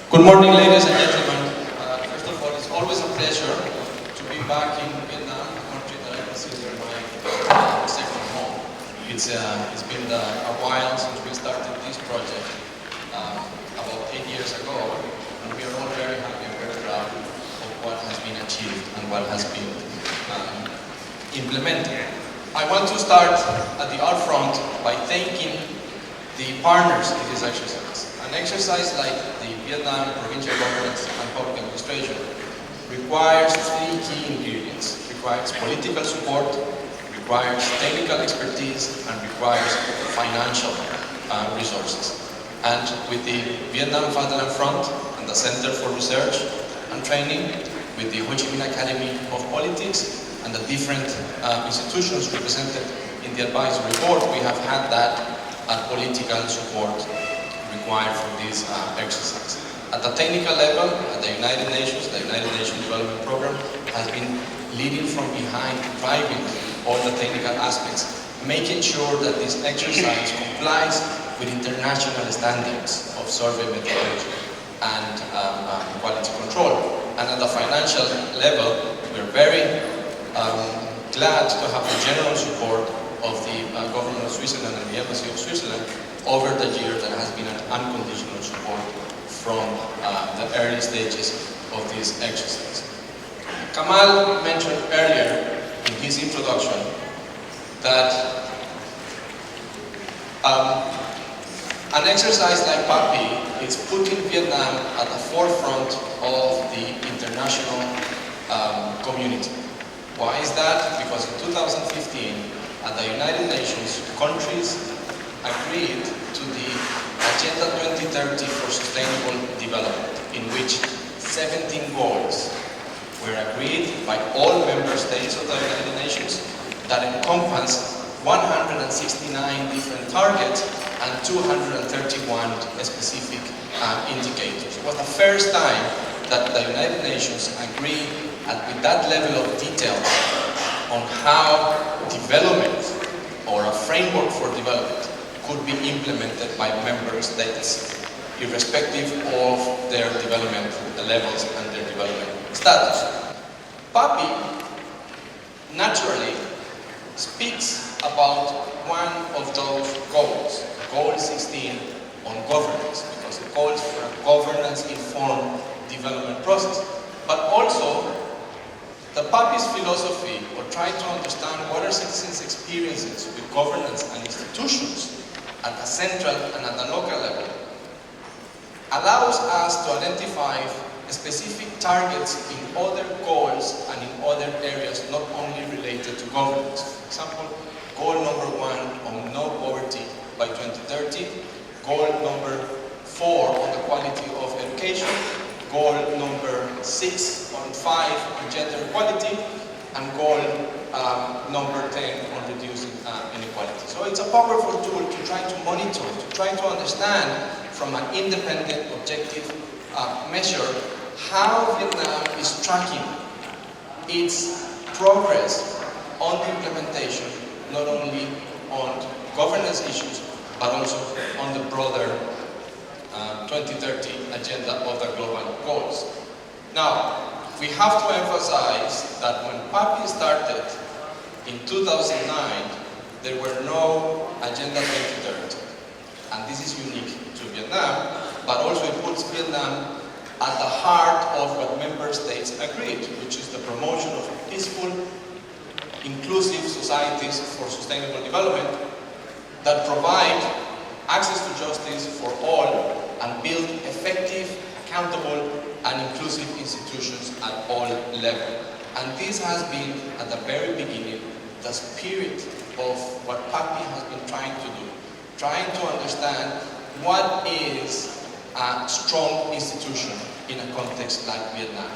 Good morning, ladies and gentlemen. First of all, it's always a pleasure to be back in Vietnam, a country that I consider my second home. It's been a while since we started this project, about 8 years ago, and we are all very happy and very proud of what has been achieved and what has been implemented. I want to start at the upfront by thanking the partners in this exercise. An exercise like the Vietnam Provincial Governance and Public Administration requires three key ingredients. Requires political support, requires technical expertise, and requires financial resources. And with the Vietnam Fatherland Front and the Center for Research and Training, with the Ho Chi Minh Academy of Politics, and the different institutions represented in the advisory board, we have had that political support required for this exercise. At the technical level, at the United Nations Development Program has been leading from behind, driving all the technical aspects, making sure that this exercise complies with international standards of survey methodology and quality control. And at the financial level, we're very glad to have the general support of the government of Switzerland and the Embassy of Switzerland over the year. That has been an unconditional support from the early stages of this exercise. Kamal mentioned earlier in his introduction that an exercise like PAPI is putting Vietnam at the forefront of the international community. Why is that? Because in 2015, at the United Nations, countries agreed to the Agenda 2030 for Sustainable Development, in which 17 goals were agreed by all member states of the United Nations that encompass 169 different targets and 231 specific indicators. It was the first time that the United Nations agreed with that level of detail on how development or a framework for development could be implemented by member states, irrespective of their development levels and their development status. PAPI naturally speaks about one of those goals, Goal 16 on governance, because it calls for a governance-informed development process. But also, the PAPI's philosophy, or trying to understand what are citizens' experiences with governance and institutions at the central and at the local level, allows us to identify specific targets in other goals and in other areas, not only related to governance. For example, goal number 1 on no poverty by 2030, goal number 4 on the quality of education, goal number 6 on 5 on gender equality, and goal number 10 on reducing inequality. So it's a powerful tool to try to monitor, to try to understand from an independent, objective measure how Vietnam is tracking its progress on the implementation, not only on governance issues, but also on the broader 2030 agenda of the global goals. Now, we have to emphasize that when PAPI started in 2009, there were no Agenda 2030. And this is unique to Vietnam, but also it puts Vietnam at the heart of what member states agreed, which is the promotion of peaceful, inclusive societies for sustainable development that provide access to justice for all and build effective, accountable, and inclusive institutions at all levels. And this has been, at the very beginning, the spirit of what PAPI has been trying to do, trying to understand what is a strong institution in a context like Vietnam.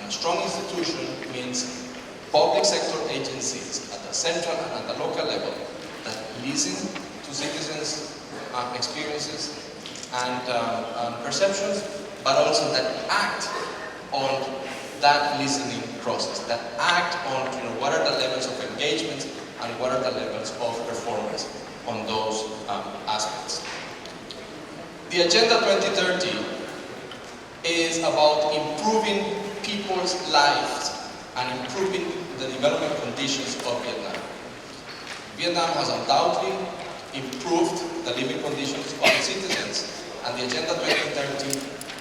And a strong institution means public sector agencies at the central and at the local level that listen to citizens' experiences and perceptions, but also that act on that listening process, that act on what are the levels of engagement and what are the levels of performance on those aspects. The Agenda 2030 about improving people's lives and improving the development conditions of Vietnam. Vietnam has undoubtedly improved the living conditions of its citizens, and the Agenda 2030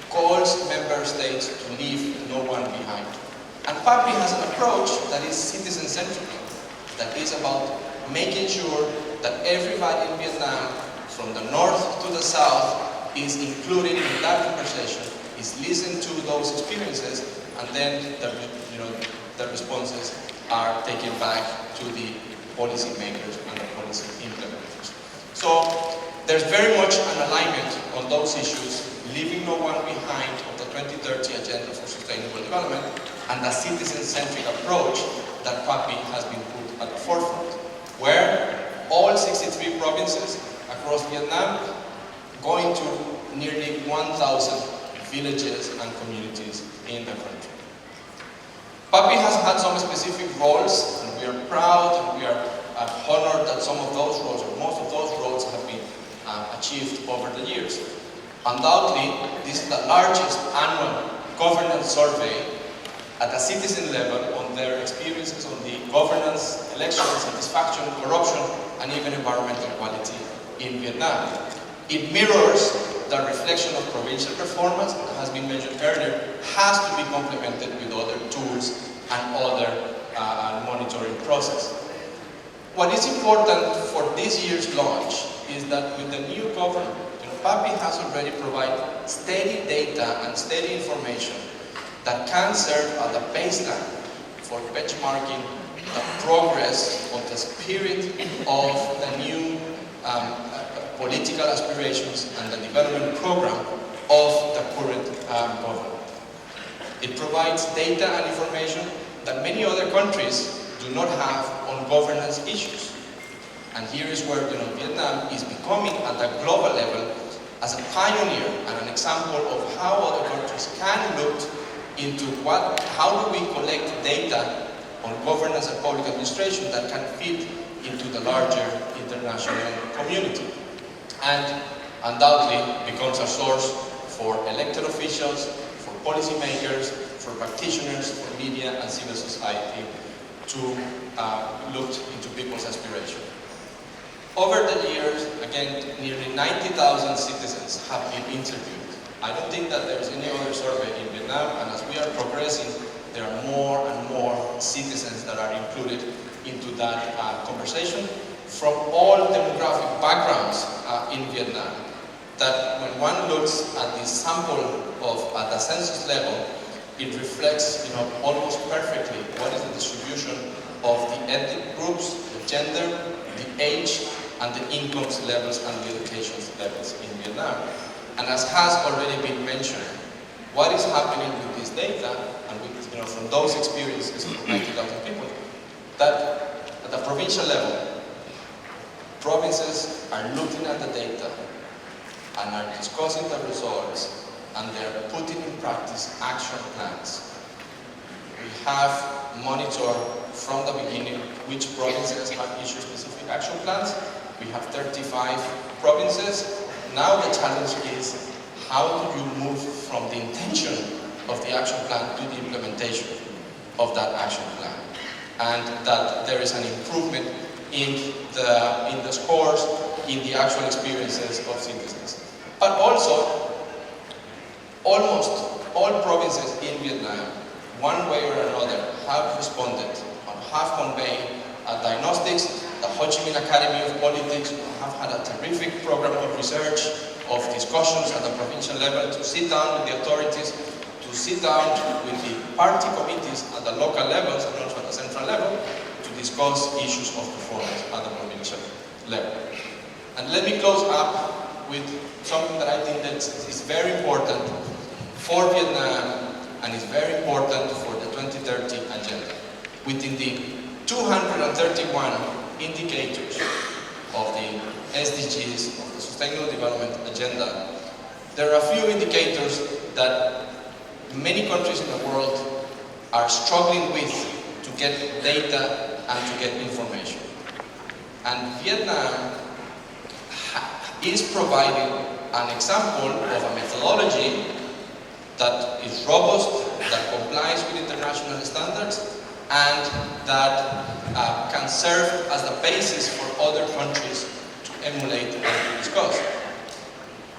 calls member states to leave no one behind. And PAPI has an approach that is citizen-centric, that is about making sure that everybody in Vietnam, from the north to the south, is included in that conversation, is listened to those experiences, and then the responses are taken back to the policy makers and the policy implementers. So there's very much an alignment on those issues, leaving no one behind of the 2030 Agenda for Sustainable Development and the citizen-centric approach that PAPI has been put at the forefront, where all 63 provinces across Vietnam going to nearly 1,000 villages and communities in the country. PAPI has had some specific roles, and we are proud and we are honored that some of those roles, or most of those roles, have been achieved over the years. Undoubtedly, this is the largest annual governance survey at a citizen level on their experiences on the governance, election satisfaction, corruption, and even environmental quality in Vietnam. It mirrors the reflection of provincial performance, that has been mentioned earlier, has to be complemented with other tools and other monitoring process. What is important for this year's launch is that with the new government, PAPI has already provided steady data and steady information that can serve as a baseline for benchmarking the progress of the spirit of the new political aspirations and the development program of the current government. It provides data and information that many other countries do not have on governance issues. And here is where Vietnam is becoming at the global level as a pioneer and an example of how other countries can look into how do we collect data on governance and public administration that can fit into the larger international community. And undoubtedly becomes a source for elected officials, for policymakers, for practitioners, for media and civil society to look into people's aspirations. Over the years, again, nearly 90,000 citizens have been interviewed. I don't think that there's any other survey in Vietnam, and as we are progressing, there are more and more citizens that are included into that conversation from all demographic backgrounds in Vietnam. That when one looks at the sample at the census level, it reflects almost perfectly what is the distribution of the ethnic groups, the gender, the age, and the income levels and the education levels in Vietnam. And as has already been mentioned, what is happening with this data and with, from those experiences of 90,000 people, that at the provincial level, provinces are looking at the data and are discussing the results, and they're putting in practice action plans. We have monitored from the beginning which provinces have issued specific action plans. We have 35 provinces. Now the challenge is, how do you move from the intention of the action plan to the implementation of that action plan? And that there is an improvement in the scores, in the actual experiences of citizens. But also, almost all provinces in Vietnam, one way or another, have responded and have conveyed diagnostics. The Ho Chi Minh Academy of Politics have had a terrific program of research, of discussions at the provincial level to sit down with the authorities, to sit down with the party committees at the local levels and also at the central level to discuss issues of performance at the provincial level. And let me close up with something that I think that is very important for Vietnam and is very important for the 2030 agenda. Within the 231 indicators of the SDGs, of the Sustainable Development Agenda, there are a few indicators that many countries in the world are struggling with to get data and to get information. And Vietnam is providing an example of a methodology that is robust, that complies with international standards, and that can serve as the basis for other countries to emulate and to discuss.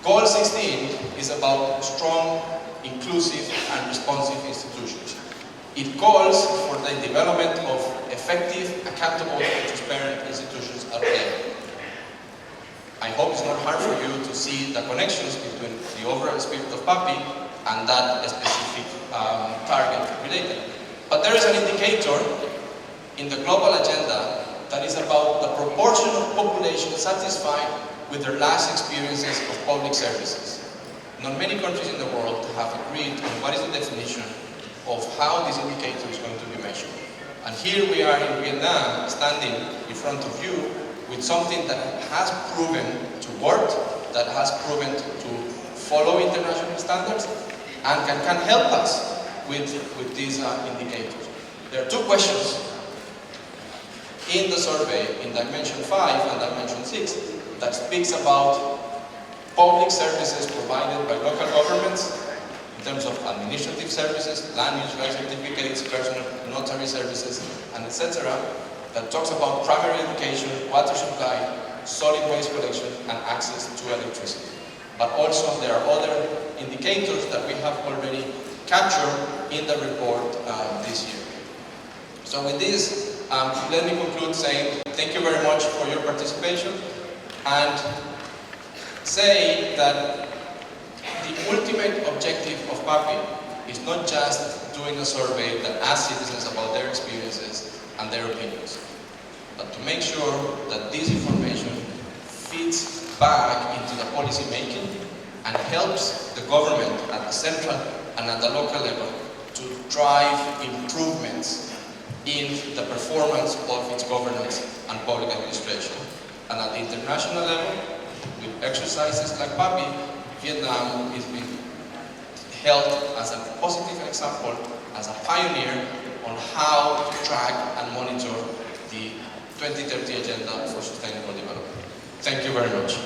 Goal 16 is about strong, inclusive, and responsive institutions. It calls for the development of effective, accountable, and transparent institutions at level. I hope it's not hard for you to see the connections between the overall spirit of PAPI and that specific target related. But there is an indicator in the global agenda that is about the proportion of population satisfied with their last experiences of public services. Not many countries in the world have agreed on what is the definition of how this indicator is going to be measured. And here we are in Vietnam, standing in front of you with something that has proven to work, that has proven to follow international standards, and can help us with these indicators. There are two questions in the survey, in Dimension 5 and Dimension 6, that speaks about public services provided by local governments in terms of administrative services, land use right certificates, personal notary services, and etc. That talks about primary education, water supply, solid waste collection, and access to electricity. But also there are other indicators that we have already captured in the report this year. So with this, let me conclude saying thank you very much for your participation, and say that the ultimate objective of PAPI is not just doing a survey that asks citizens about their experiences and their opinions, but to make sure that this information feeds back into the policy making and helps the government at the central and at the local level to drive improvements in the performance of its governance and public administration. And at the international level, with exercises like PAPI, Vietnam is being held as a positive example, as a pioneer on how to track and monitor the 2030 Agenda for Sustainable Development. Thank you very much.